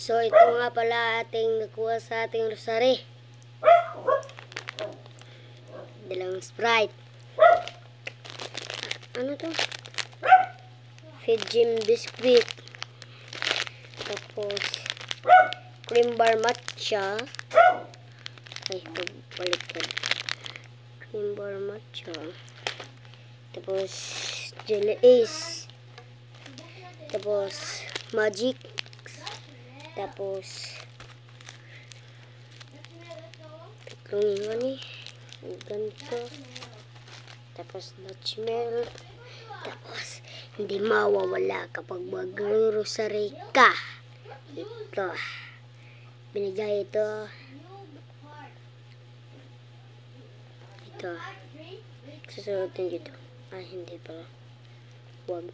So, ito nga pala ating nakuha sa ating rosary. Dalang Sprite. Ano to? Fidjim biscuit. Tapos, cream bar matcha. Ay, pagbaliktad. Cream bar matcha. Tapos, jelly ace. Tapos, magic. Tapos, tatlong nga ni. Ganito. Tapos, Dutch milk. Tapos, hindi mawawala kapag mag-rosary ka. Ito. Binigay ito. Ito. Susuotin dito. Ay, hindi pala. Huwag.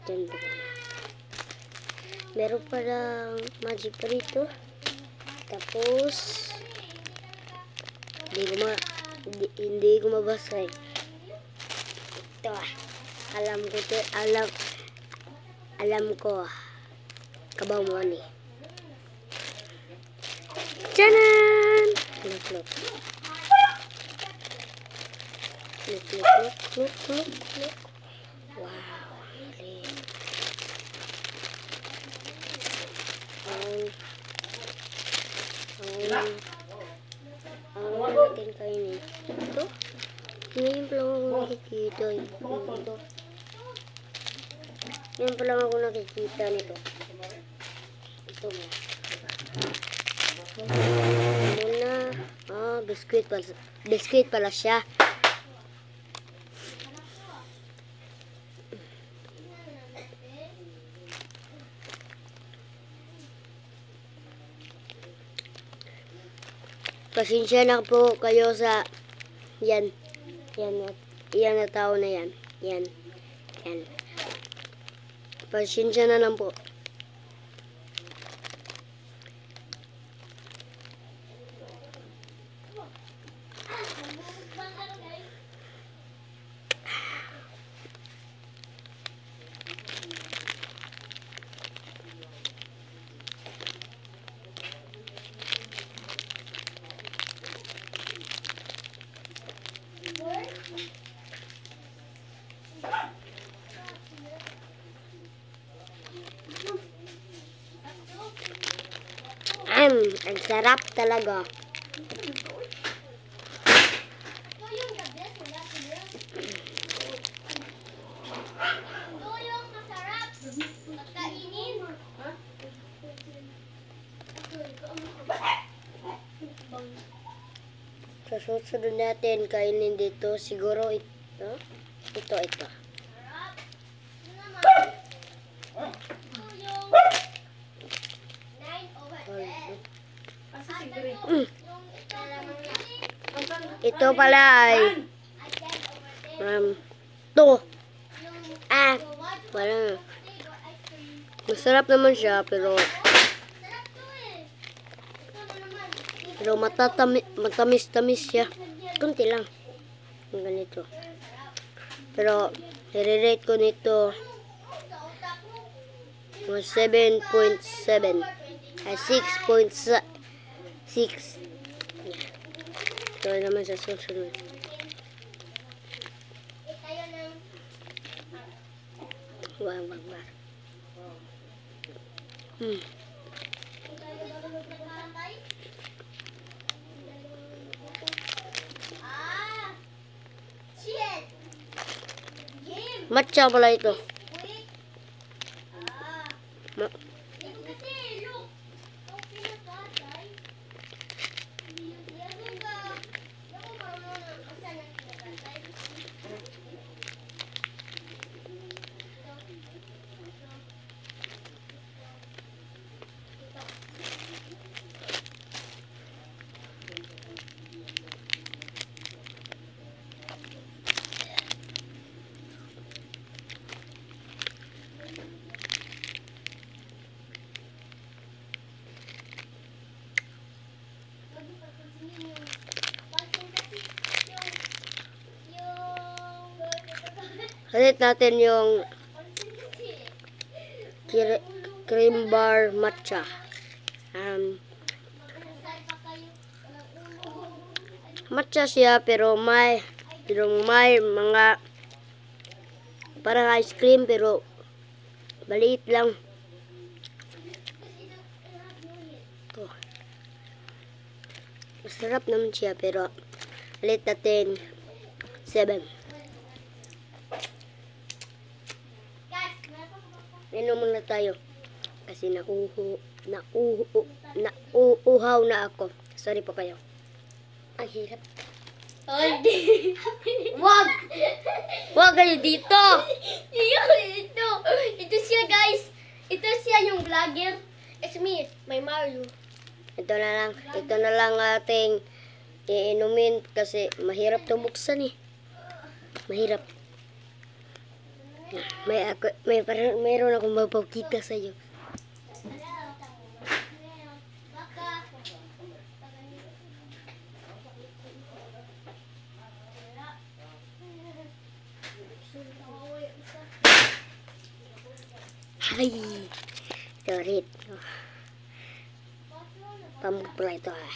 Diyan ba? Meron palang magic pa rito. Tapos, hindi ko mabasa eh. Ito. Alam ko. Kabaw mo ni. Tchanan! Look. Look. Wow. Ang natin kainin. Ito. Ngayon pa lang ako nakikita. Ito. Ngayon pa lang ako nakikita nito. Ito mo. Muna. Biscuit pala siya. Pasensya na po kayo sa yan na tao na yan. Yan. Pasensya na lang po. Ang sarap talaga. Sa susunod natin kainin dito siguro ito. Ito. Ito pala ay parang masarap naman siya pero matamis siya. Kunti lang. Ganito. Pero i-rate ko nito 7.7 ay 6.6. Ito naman sa susunod. Wag. Matcha pala ito. Ulit natin yung cream bar matcha. matcha siya pero may mga parang ice cream pero maliit lang. Ito. Masarap naman siya pero maliit natin 7. Inom muna tayo kasi nauuhaw na ako. Sorry po kayo. Ang hirap. Wag! Wag kayo dito! Ito siya, guys. Ito siya yung vlogger. It's me, my Mario. Ito na lang ating iinumin kasi mahirap to buksan eh. Mahirap. Mayroon akong mapapakita sa iyo. Ay, sorry. Pamupula ito ah.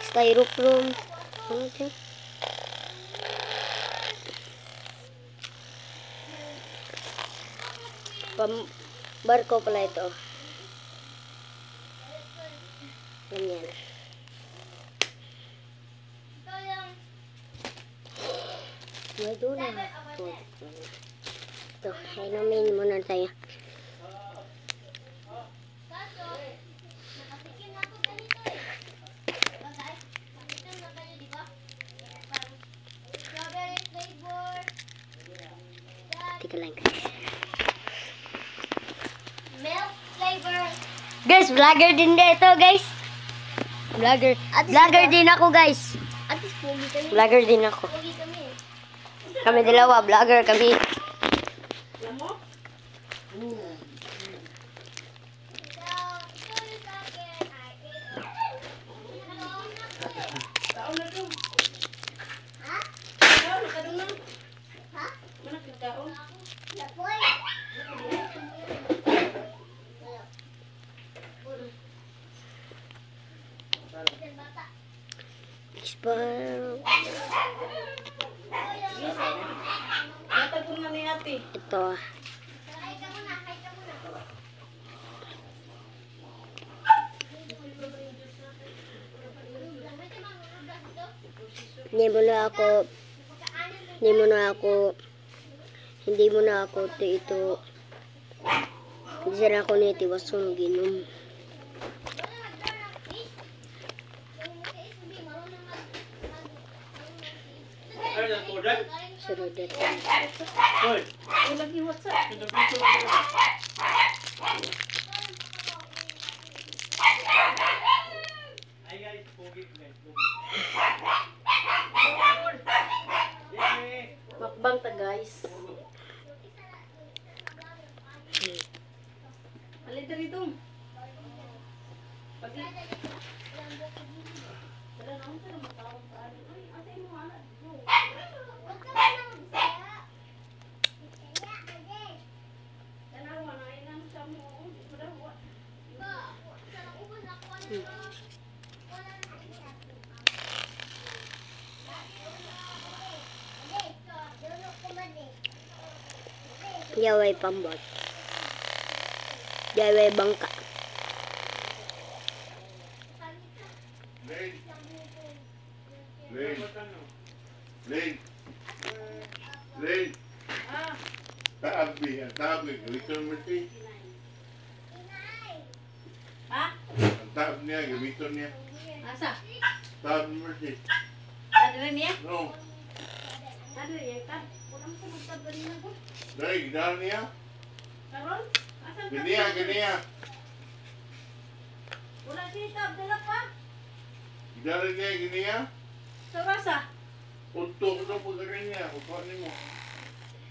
Styrofoam. Ano ito? Barko pala ito. Ganyan. May doon na. Ito, inumin muna tayo. Tika lang guys. Milk flavor. Guys, vlogger din ito guys. Vlogger din ako guys. At least pogi kami. Vlogger din ako. Pogi kami. Kami dalawa, vlogger kami. Ito. Hindi mo na ako ito. Hindi sana ako nito wasong ginom. Sunod natin. Makbang ta guys. Alin ta dito? Yaway pambot. Yaway bangka. Lane. Tabi, gamiton mo siya. Ha? Ang tab niya, gamiton niya. Asa? Tab mo siya. Adre niya? No. Adre niya ta. Wala mo sa magtab na ko. Dahil, gidal niya. Karon? Asa? Ganiya. Wala siya tab dala pa. Gidal niya, ganiya. Sa rasa? Unto ko na pagkarin niya. Kukuhanin mo.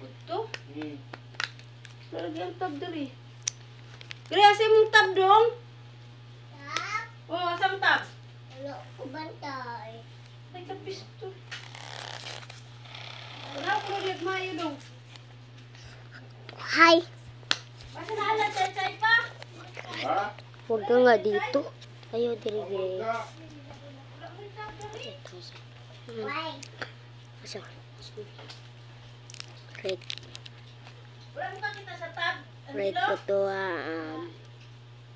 Ito? Hmm. Sarap yung tab dali. Kaya asa mong tab dong? Oo, asang tab? Wala ko bantay. Ay, kapisto. Wala ko ulit mayo dong. Hi. Basta naalat, chay pa. Ha? Huwag ka nga dito. Ayaw, diri-diri. Ka? Asa? Rate. Wala mo ka kita sa tab. Rate ko to,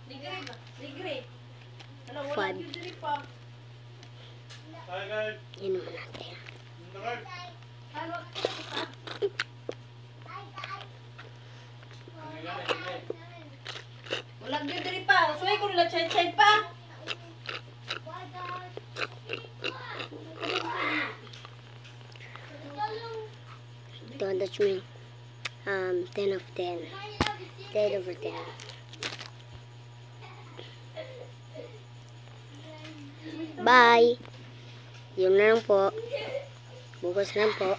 Degree ba? Degree. Ano, wala Five. yung degree pa. Hi guys. Yun naman natin. Nakal. Ano, wala ka kita sa tab. Wala yung degree pa. Suway ko nila chay pa. Don't touch me. 10 of 10. 10 over 10. Bye! Yun na lang po. Bukas na lang po.